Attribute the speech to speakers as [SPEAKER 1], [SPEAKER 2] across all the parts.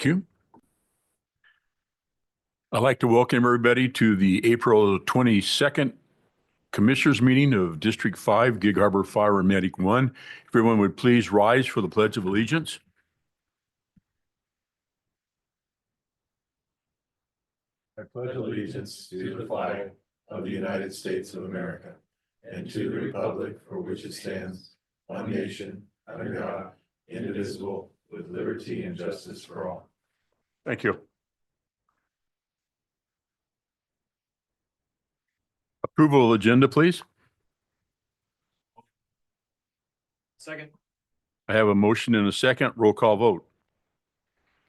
[SPEAKER 1] Thank you. I'd like to welcome everybody to the April 22nd Commissioners Meeting of District 5, Gig Harbor Fire and Medic 1. If everyone would please rise for the Pledge of Allegiance.
[SPEAKER 2] I pledge allegiance to the flag of the United States of America and to the republic for which it stands, one nation, under God, indivisible, with liberty and justice for all.
[SPEAKER 1] Thank you. Approval of agenda, please.
[SPEAKER 3] Second.
[SPEAKER 1] I have a motion and a second. Roll call vote.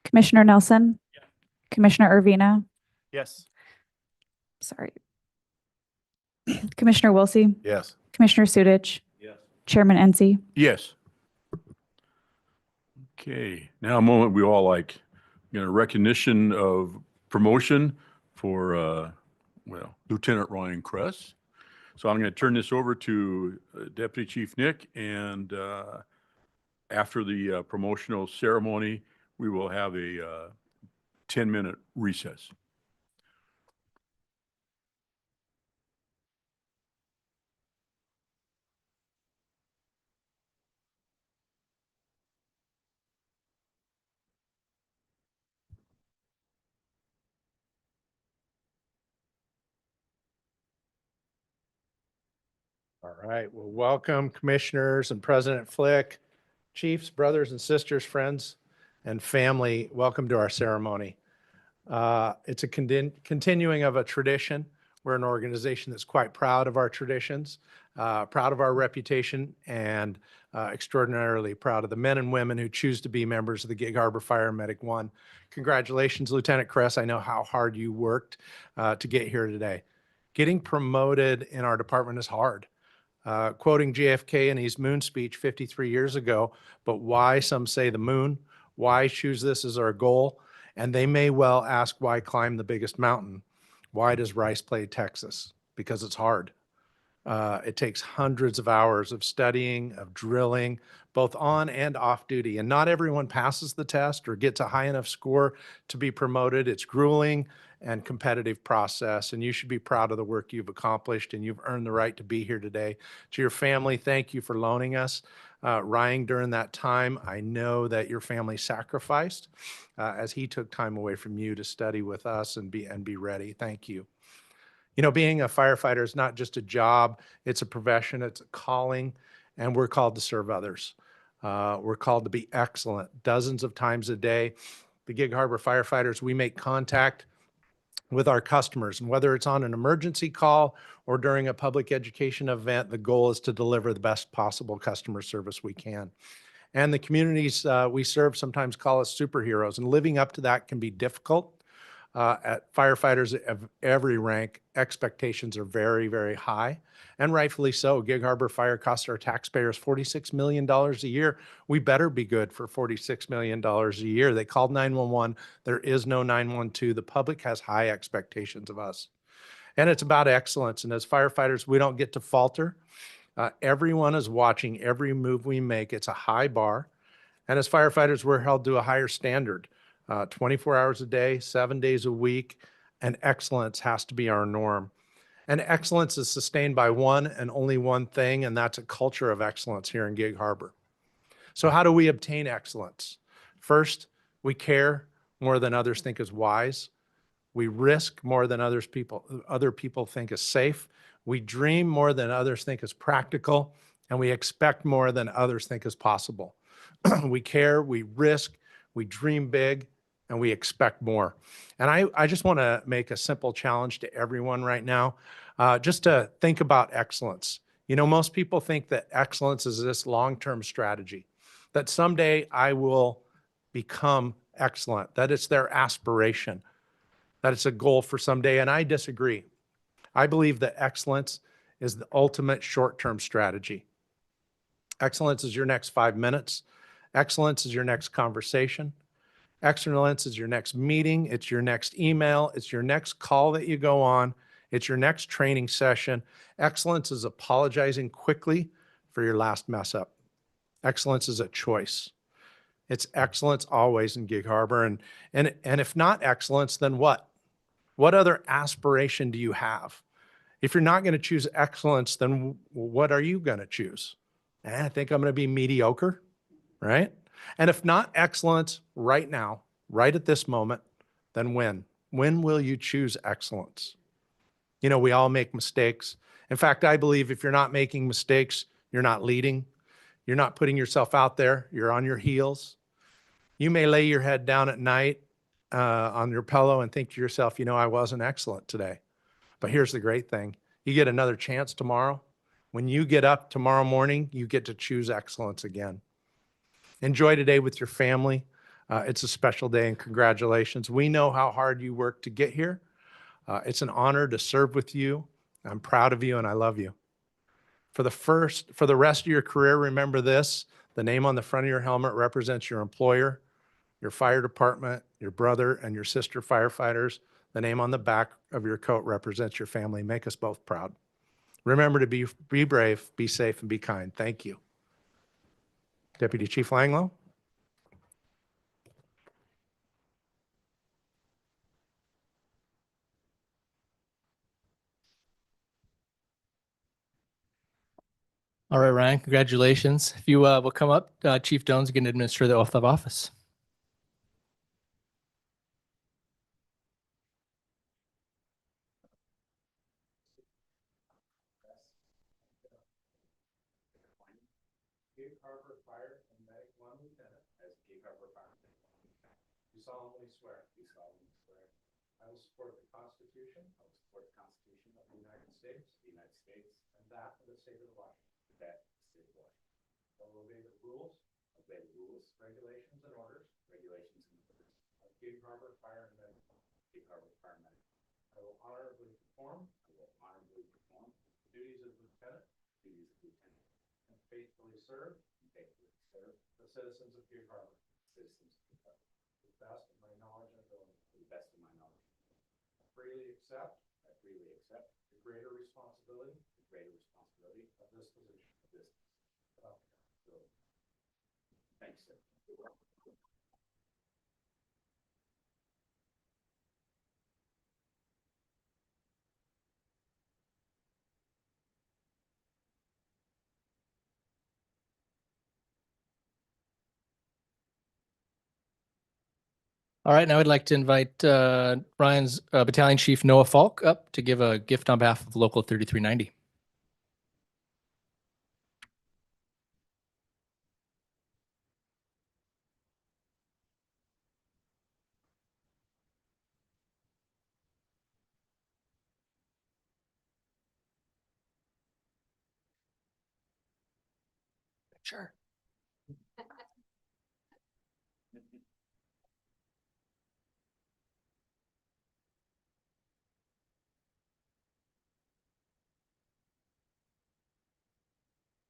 [SPEAKER 4] Commissioner Nelson?
[SPEAKER 3] Yeah.
[SPEAKER 4] Commissioner Urvina?
[SPEAKER 3] Yes.
[SPEAKER 4] Sorry. Commissioner Wilsey?
[SPEAKER 2] Yes.
[SPEAKER 4] Commissioner Sudich?
[SPEAKER 3] Yes.
[SPEAKER 4] Chairman Enzi?
[SPEAKER 1] Yes. Okay, now a moment we all like, recognition of promotion for, Lieutenant Ryan Kress. So I'm going to turn this over to Deputy Chief Nick, and after the promotional ceremony, we will have a 10-minute recess.
[SPEAKER 5] All right. Well, welcome commissioners and President Flick, chiefs, brothers and sisters, friends and family. Welcome to our ceremony. It's a continuing of a tradition. We're an organization that's quite proud of our traditions, proud of our reputation, and extraordinarily proud of the men and women who choose to be members of the Gig Harbor Fire and Medic 1. Congratulations, Lieutenant Kress. I know how hard you worked to get here today. Getting promoted in our department is hard. Quoting JFK in his moon speech 53 years ago, but why, some say the moon, why choose this as our goal? And they may well ask, why climb the biggest mountain? Why does Rice play Texas? Because it's hard. It takes hundreds of hours of studying, of drilling, both on and off duty. And not everyone passes the test or gets a high enough score to be promoted. It's grueling and competitive process, and you should be proud of the work you've accomplished, and you've earned the right to be here today. To your family, thank you for loaning us Ryan during that time. I know that your family sacrificed as he took time away from you to study with us and be ready. Thank you. You know, being a firefighter is not just a job, it's a profession, it's a calling, and we're called to serve others. We're called to be excellent dozens of times a day. The Gig Harbor firefighters, we make contact with our customers, and whether it's on an emergency call or during a public education event, the goal is to deliver the best possible customer service we can. And the communities we serve sometimes call us superheroes, and living up to that can be difficult. At firefighters of every rank, expectations are very, very high, and rightfully so. Gig Harbor Fire costs our taxpayers $46 million a year. We better be good for $46 million a year. They called 911. There is no 912. The public has high expectations of us. And it's about excellence. And as firefighters, we don't get to falter. Everyone is watching every move we make. It's a high bar. And as firefighters, we're held to a higher standard. 24 hours a day, 7 days a week, and excellence has to be our norm. And excellence is sustained by one and only one thing, and that's a culture of excellence here in Gig Harbor. So how do we obtain excellence? First, we care more than others think is wise. We risk more than other people think is safe. We dream more than others think is practical, and we expect more than others think is possible. We care, we risk, we dream big, and we expect more. And I just want to make a simple challenge to everyone right now, just to think about excellence. You know, most people think that excellence is this long-term strategy, that someday I will become excellent, that it's their aspiration, that it's a goal for someday, and I disagree. I believe that excellence is the ultimate short-term strategy. Excellence is your next 5 minutes. Excellence is your next conversation. Excellence is your next meeting. It's your next email. It's your next call that you go on. It's your next training session. Excellence is apologizing quickly for your last mess up. Excellence is a choice. It's excellence always in Gig Harbor. And if not excellence, then what? What other aspiration do you have? If you're not going to choose excellence, then what are you going to choose? I think I'm going to be mediocre, right? And if not excellence right now, right at this moment, then when? When will you choose excellence? You know, we all make mistakes. In fact, I believe if you're not making mistakes, you're not leading. You're not putting yourself out there. You're on your heels. You may lay your head down at night on your pillow and think to yourself, you know, I wasn't excellent today. But here's the great thing. You get another chance tomorrow. When you get up tomorrow morning, you get to choose excellence again. Enjoy today with your family. It's a special day and congratulations. We know how hard you worked to get here. It's an honor to serve with you. I'm proud of you and I love you. For the rest of your career, remember this: the name on the front of your helmet represents your employer, your fire department, your brother and your sister firefighters. The name on the back of your coat represents your family. Make us both proud. Remember to be brave, be safe, and be kind. Thank you. Deputy Chief Langlow.
[SPEAKER 6] All right, Ryan, congratulations. If you will come up, Chief Jones, can administer the oath of office.
[SPEAKER 5] Gig Harbor Fire and Medic 1 Lieutenant. As Gig Harbor Fire and Medic 1 Lieutenant. Do solemnly swear. Do solemnly swear. I will support the Constitution. I will support the Constitution of the United States. The United States. And that of the state of Washington. That of the state of Washington. I will obey the rules. Obey the rules. Regulations and orders. Regulations and orders. Of Gig Harbor Fire and Medic 1. Gig Harbor Fire and Medic 1. I will honorably perform. I will honorably perform the duties of lieutenant. Duties of lieutenant. And faithfully serve the citizens of Gig Harbor. Citizens of Gig Harbor. To the best of my knowledge and ability. To the best of my knowledge. I freely accept. I freely accept the greater responsibility. The greater responsibility of this position. Of this. Thanks, sir.
[SPEAKER 6] All right, now I'd like to invite Ryan's Battalion Chief Noah Falk up to give a gift on behalf of Local 3390. Sure.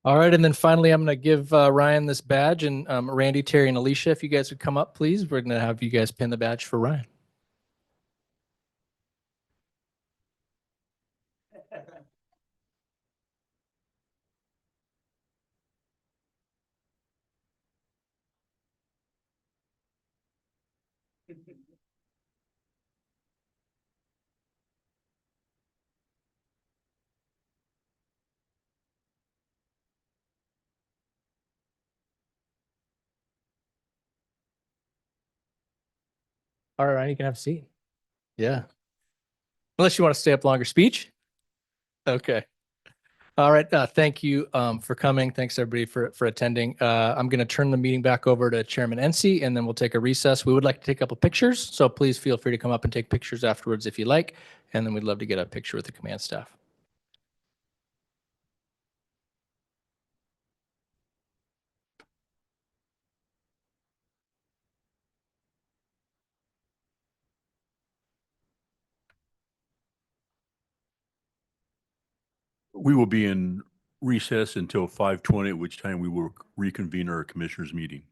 [SPEAKER 6] All right, and then finally, I'm going to give Ryan this badge, and Randy, Terry, and Alicia, if you guys would come up, please. We're going to have you guys pin the badge for Ryan. All right, Ryan, you can have a seat. Yeah. Unless you want to stay up longer. Speech? Okay. All right. Thank you for coming. Thanks, everybody, for attending. I'm going to turn the meeting back over to Chairman Ency, and then we'll take a recess. We would like to take a couple pictures, so please feel free to come up and take pictures afterwards if you like, and then we'd love to get a picture with the command staff.
[SPEAKER 1] We will be in recess until 5:20, at which time we will reconvene our commissioners' meeting.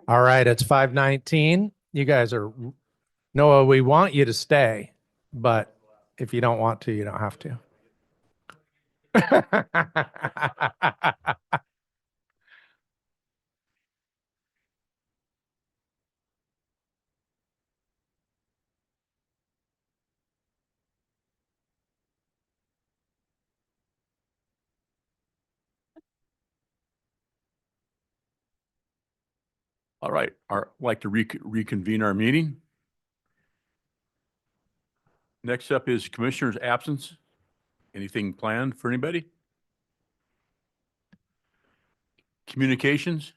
[SPEAKER 5] All right, it's 5:19. You guys are, Noah, we want you to stay, but if you don't want to, you don't have to.
[SPEAKER 1] All right, like to reconvene our meeting. Next up is commissioner's absence. Anything planned for anybody? Communications?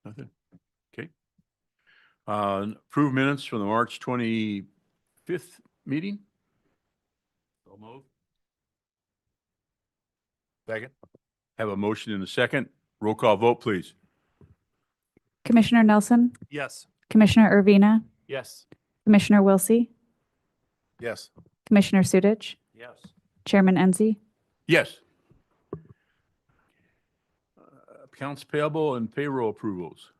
[SPEAKER 1] Nothing? Okay. Approved minutes from the March 25th meeting? So moved. Second. Have a motion in a second. Roll call vote, please.
[SPEAKER 4] Commissioner Nelson,
[SPEAKER 3] Yes.
[SPEAKER 4] Commissioner Ervina,
[SPEAKER 3] Yes.
[SPEAKER 4] Commissioner Wilsey,
[SPEAKER 2] Yes.
[SPEAKER 4] Commissioner Sudich,
[SPEAKER 3] Yes.
[SPEAKER 4] Chairman Enzi.
[SPEAKER 1] Yes. Accounts payable and payroll approvals.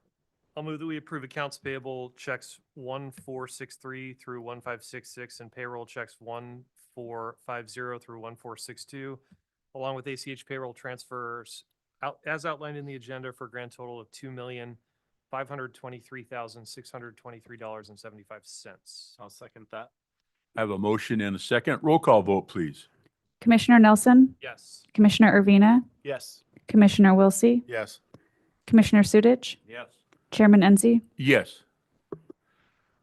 [SPEAKER 3] I'll move that we approve accounts payable checks 1463 through 1566 and payroll checks 1450 through 1462, along with ACH payroll transfers as outlined in the agenda for a grand total of $2,523,623.75.
[SPEAKER 7] I'll second that.
[SPEAKER 1] I have a motion and a second. Roll call vote, please.
[SPEAKER 4] Commissioner Nelson,
[SPEAKER 3] Yes.
[SPEAKER 4] Commissioner Ervina,
[SPEAKER 3] Yes.
[SPEAKER 4] Commissioner Wilsey,
[SPEAKER 2] Yes.
[SPEAKER 4] Commissioner Sudich,
[SPEAKER 3] Yes.
[SPEAKER 4] Chairman Enzi.
[SPEAKER 1] Yes.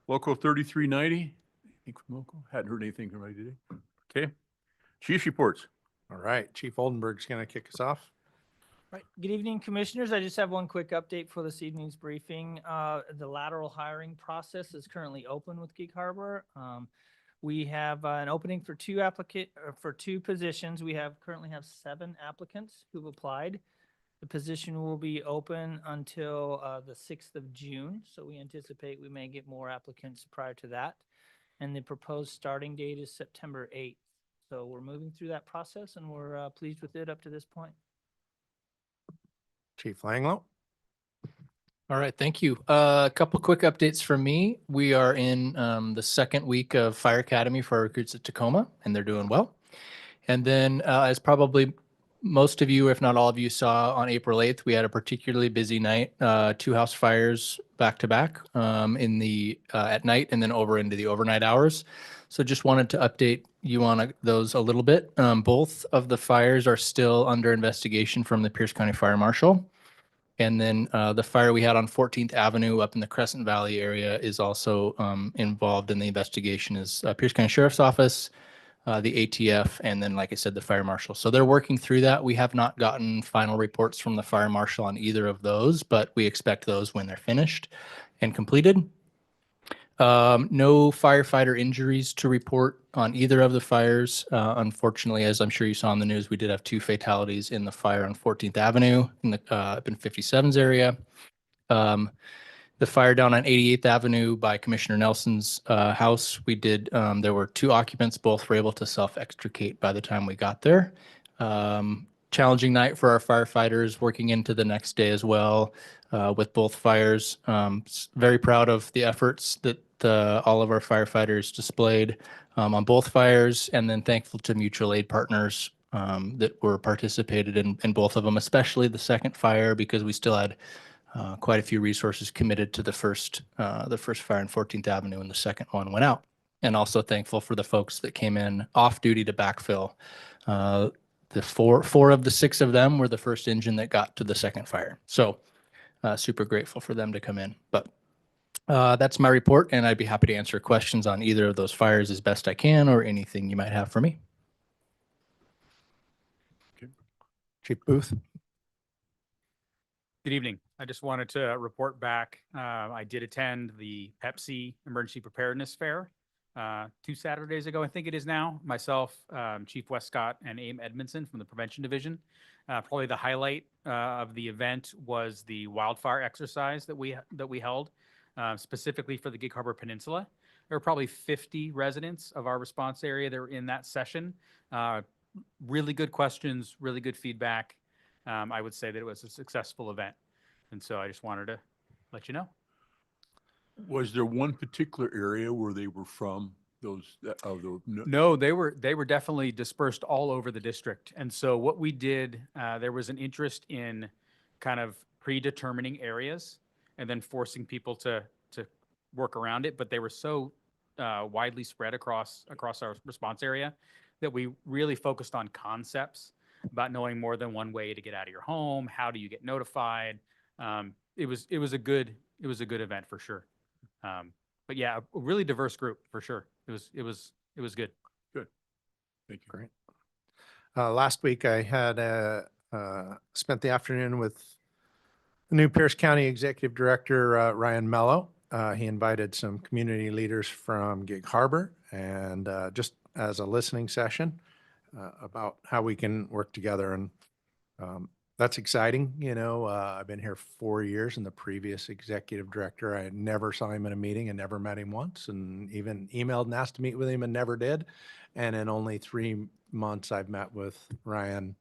[SPEAKER 1] Local 3390. Anything from local? Hadn't heard anything from anybody today. Okay. Chief's reports.
[SPEAKER 5] All right, Chief Oldenburg's going to kick us off.
[SPEAKER 8] Right. Good evening, Commissioners. I just have one quick update for this evening's briefing. The lateral hiring process is currently open with Gig Harbor. We have an opening for two positions. We currently have 7 applicants who've applied. The position will be open until the 6th of June, so we anticipate we may get more applicants prior to that. And the proposed starting date is September 8th. So we're moving through that process, and we're pleased with it up to this point.
[SPEAKER 5] Chief Langlow.
[SPEAKER 6] All right, thank you. A couple quick updates from me. We are in the second week of Fire Academy for our recruits at Tacoma, and they're doing well. And then as probably most of you, if not all of you, saw on April 8th, we had a particularly busy night, 2 house fires back to back at night and then over into the overnight hours. So just wanted to update you on those a little bit. Both of the fires are still under investigation from the Pierce County Fire Marshal. And then the fire we had on 14th Avenue up in the Crescent Valley area is also involved in the investigation is Pierce County Sheriff's Office, the ATF, and then, like I said, the fire marshal. So they're working through that. We have not gotten final reports from the fire marshal on either of those, but we expect those when they're finished and completed. No firefighter injuries to report on either of the fires. Unfortunately, as I'm sure you saw in the news, we did have 2 fatalities in the fire on 14th Avenue up in 57's area. The fire down on 88th Avenue by Commissioner Nelson's house, there were 2 occupants. Both were able to self-extricate by the time we got there. Challenging night for our firefighters working into the next day as well with both fires. Very proud of the efforts that all of our firefighters displayed on both fires, and then thankful to mutual aid partners that were participated in both of them, especially the second fire, because we still had quite a few resources committed to the first fire on 14th Avenue, and the second one went out. And also thankful for the folks that came in off duty to backfill. The four of the 6 of them were the first engine that got to the second fire. So super grateful for them to come in. But that's my report, and I'd be happy to answer questions on either of those fires as best I can, or anything you might have for me.
[SPEAKER 5] Chief Booth.
[SPEAKER 7] Good evening. I just wanted to report back. I did attend the Pepsi Emergency Preparedness Fair 2 Saturdays ago, I think it is now. Myself, Chief Westcott, and Aim Edmondson from the Prevention Division. Probably the highlight of the event was the wildfire exercise that we held, specifically for the Gig Harbor Peninsula. There were probably 50 residents of our response area that were in that session. really good questions, really good feedback. I would say that it was a successful event. And so I just wanted to let you know.
[SPEAKER 1] Was there one particular area where they were from, those, of the?
[SPEAKER 7] No, they were definitely dispersed all over the district. And so what we did, there was an interest in kind of predetermining areas and then forcing people to work around it. But they were so widely spread across our response area that we really focused on concepts about knowing more than one way to get out of your home. How do you get notified? It was a good event for sure. But yeah, a really diverse group for sure. It was good.
[SPEAKER 1] Thank you.
[SPEAKER 5] Great. Last week I had spent the afternoon with the new Pierce County Executive Director, Ryan Mello. He invited some community leaders from Gig Harbor and just as a listening session about how we can work together. And that's exciting. You know, I've been here 4 years, and the previous executive director, I never saw him in a meeting and never met him once, and even emailed and asked to meet with him and never did. And in only 3 months, I've met with Ryan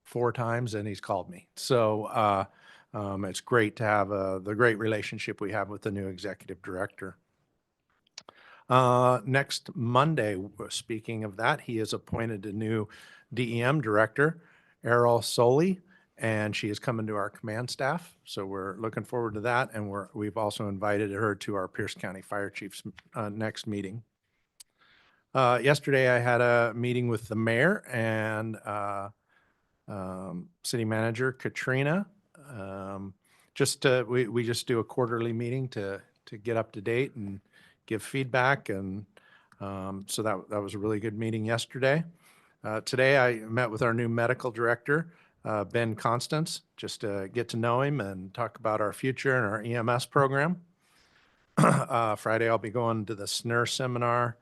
[SPEAKER 5] 4 times, and he's called me. So it's great to have the great relationship we have with the new executive director. Next Monday, speaking of that, he has appointed a new DEM director, Errol Soley, and she is coming to our command staff. So we're looking forward to that. And we've also invited her to our Pierce County Fire Chiefs next meeting. Yesterday, I had a meeting with the mayor and city manager, Katrina. We just do a quarterly meeting to get up to date and give feedback. And so that was a really good meeting yesterday. Today, I met with our new medical director, Ben Constance, just to get to know him and talk about our future and our EMS program. Friday, I'll be going to the SNR seminar.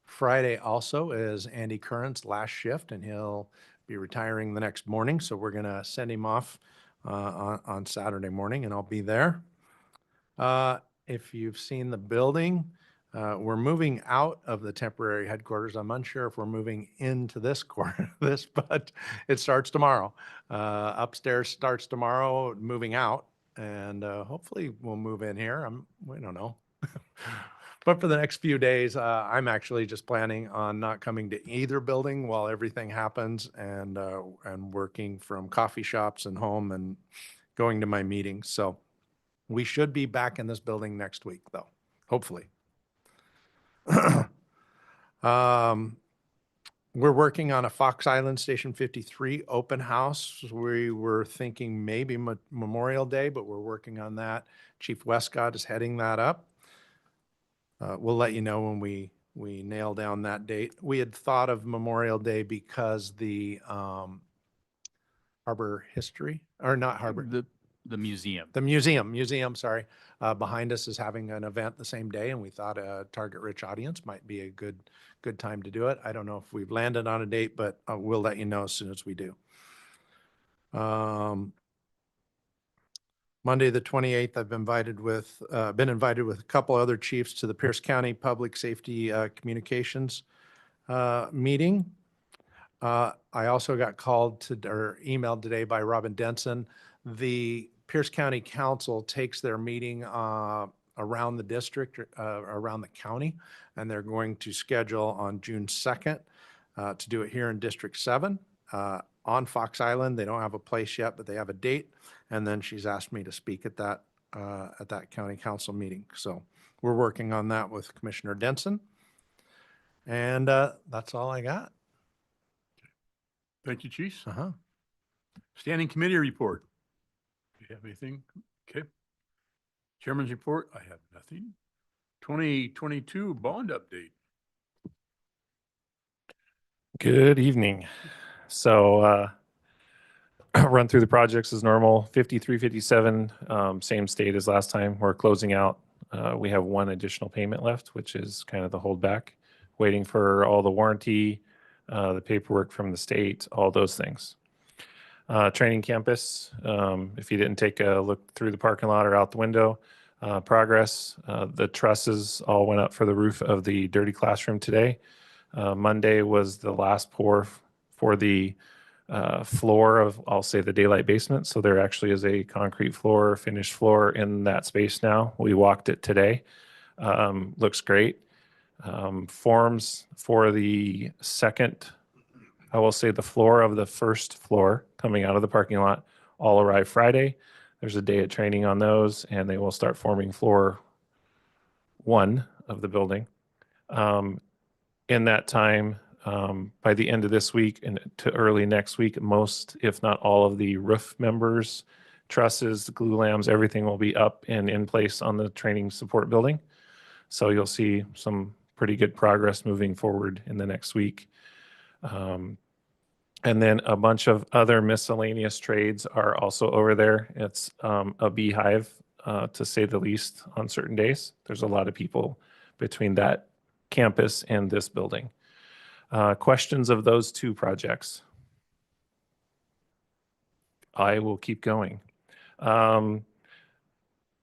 [SPEAKER 5] Friday also is Andy Curran's last shift, and he'll be retiring the next morning. So we're going to send him off on Saturday morning, and I'll be there. If you've seen the building, we're moving out of the temporary headquarters. I'm unsure if we're moving into this but it starts tomorrow. Upstairs starts tomorrow, moving out, and hopefully we'll move in here. We don't know. But for the next few days, I'm actually just planning on not coming to either building while everything happens, and working from coffee shops and home and going to my meetings. So we should be back in this building next week, though, hopefully. We're working on a Fox Island Station 53 open house. We were thinking maybe Memorial Day, but we're working on that. Chief Westcott is heading that up. We'll let you know when we nail down that date. We had thought of Memorial Day because the Harbor History, or not Harbor.
[SPEAKER 7] The museum.
[SPEAKER 5] The museum, sorry, behind us is having an event the same day, and we thought a target-rich audience might be a good time to do it. I don't know if we've landed on a date, but we'll let you know as soon as we do. Monday, the 28th, I've been invited with a couple other chiefs to the Pierce County Public Safety Communications meeting. I also got called or emailed today by Robin Denson. The Pierce County Council takes their meeting around the district, around the county, and they're going to schedule on June 2nd to do it here in District 7 on Fox Island. They don't have a place yet, but they have a date. And then she's asked me to speak at that county council meeting. So we're working on that with Commissioner Denson. And that's all I got.
[SPEAKER 1] Thank you, Chief.
[SPEAKER 5] Uh-huh.
[SPEAKER 1] Standing committee report. Do you have anything? Okay. Chairman's report, I have nothing. 2022 bond update.
[SPEAKER 9] Good evening. So run through the projects as normal. 53, 57, same state as last time. We're closing out. We have one additional payment left, which is kind of the holdback, waiting for all the warranty, the paperwork from the state, all those things. Training campus, if you didn't take a look through the parking lot or out the window, progress. The trusses all went up for the roof of the dirty classroom today. Monday was the last pour for the floor of, I'll say, the daylight basement. So there actually is a concrete floor, finished floor in that space now. We walked it today. Looks great. Forms for the second, I will say the floor of the first floor coming out of the parking lot all arrive Friday. There's a day of training on those, and they will start forming floor 1 of the building. In that time, by the end of this week and to early next week, most, if not all of the roof members, trusses, glue lambs, everything will be up and in place on the training support building. So you'll see some pretty good progress moving forward in the next week. And then a bunch of other miscellaneous trades are also over there. It's a beehive, to say the least, on certain days. There's a lot of people between that campus and this building. Questions of those 2 projects? I will keep going.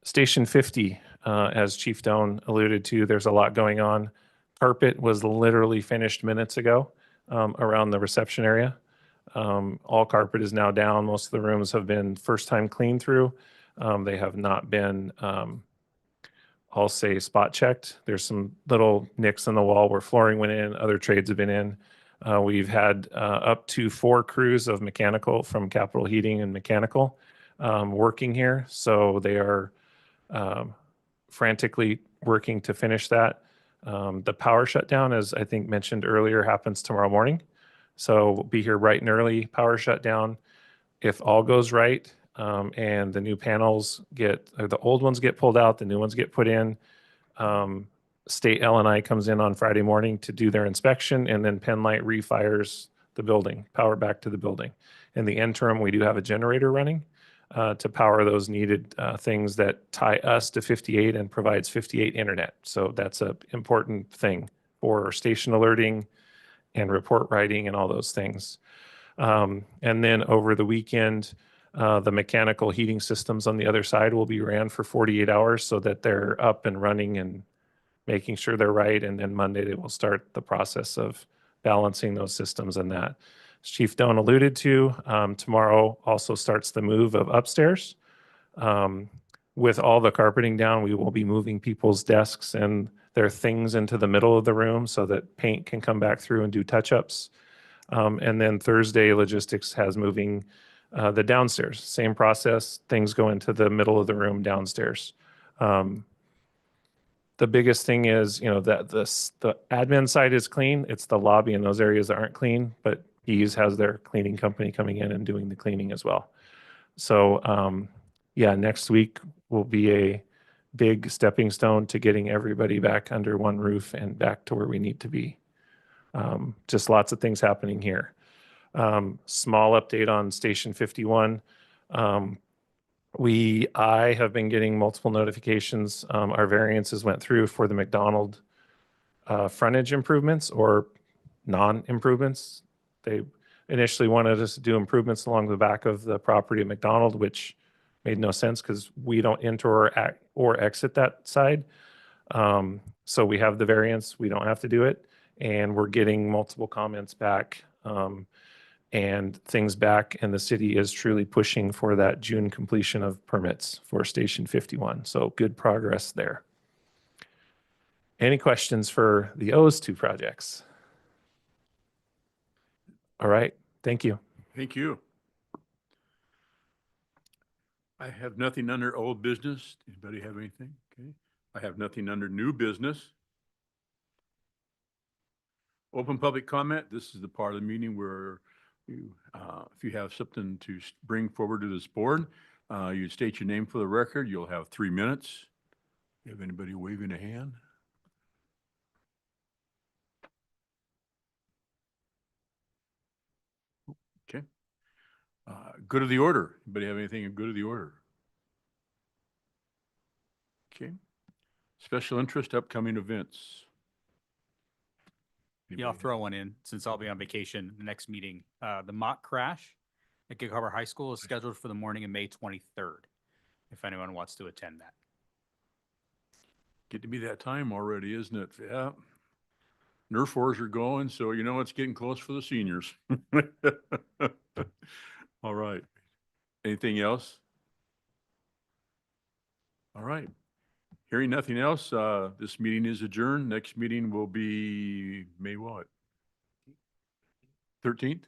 [SPEAKER 9] Station 50, as Chief Doan alluded to, there's a lot going on. Carpet was literally finished minutes ago around the reception area. All carpet is now down. Most of the rooms have been first time cleaned through. They have not been, I'll say, spot checked. There's some little nicks in the wall where flooring went in, other trades have been in. We've had up to 4 crews of mechanical from Capital Heating and Mechanical working here. So they are frantically working to finish that. The power shutdown, as I think mentioned earlier, happens tomorrow morning. So we'll be here bright and early, power shutdown. If all goes right, and the new panels or the old ones get pulled out, the new ones get put in, State L&I comes in on Friday morning to do their inspection, and then Penlight refires the building, power back to the building. In the interim, we do have a generator running to power those needed things that tie us to 58 and provides 58 internet. So that's an important thing for station alerting and report writing and all those things. And then over the weekend, the mechanical heating systems on the other side will be ran for 48 hours so that they're up and running and making sure they're right. And then Monday, they will start the process of balancing those systems and that. As Chief Doan alluded to, tomorrow also starts the move of upstairs. With all the carpeting down, we will be moving people's desks and their things into the middle of the room so that paint can come back through and do touch-ups. And then Thursday, logistics has moving the downstairs. Same process, things go into the middle of the room downstairs. The biggest thing is, that the admin side is clean. It's the lobby and those areas that aren't clean, but Ease has their cleaning company coming in and doing the cleaning as well. So, yeah, next week will be a big stepping stone to getting everybody back under one roof and back to where we need to be. Just lots of things happening here. Small update on Station 51. I have been getting multiple notifications. Our variances went through for the McDonald frontage improvements or non-improvements. They initially wanted us to do improvements along the back of the property at McDonald, which made no sense because we don't enter or exit that side. So we have the variance. We don't have to do it. And we're getting multiple comments back and things back. And the city is truly pushing for that June completion of permits for Station 51. So good progress there. Any questions for those 2 projects? All right. Thank you.
[SPEAKER 1] Thank you. I have nothing under old business. Anybody have anything? Okay. I have nothing under new business. Open public comment. This is the part of the meeting where you, if you have something to bring forward to this board, you state your name for the record. You'll have 3 minutes. You have anybody waving a hand? Okay. Good of the order. Anybody have anything in good of the order? Okay. Special interest, upcoming events.
[SPEAKER 7] Yeah, I'll throw one in since I'll be on vacation the next meeting. The mock crash at Gig Harbor High School is scheduled for the morning of May 23rd. If anyone wants to attend that.
[SPEAKER 1] Get to be that time already, isn't it? Yeah. Nerf wars are going, so you know it's getting close for the seniors. All right. Anything else? All right. Hearing nothing else, this meeting is adjourned. Next meeting will be May what? 13th?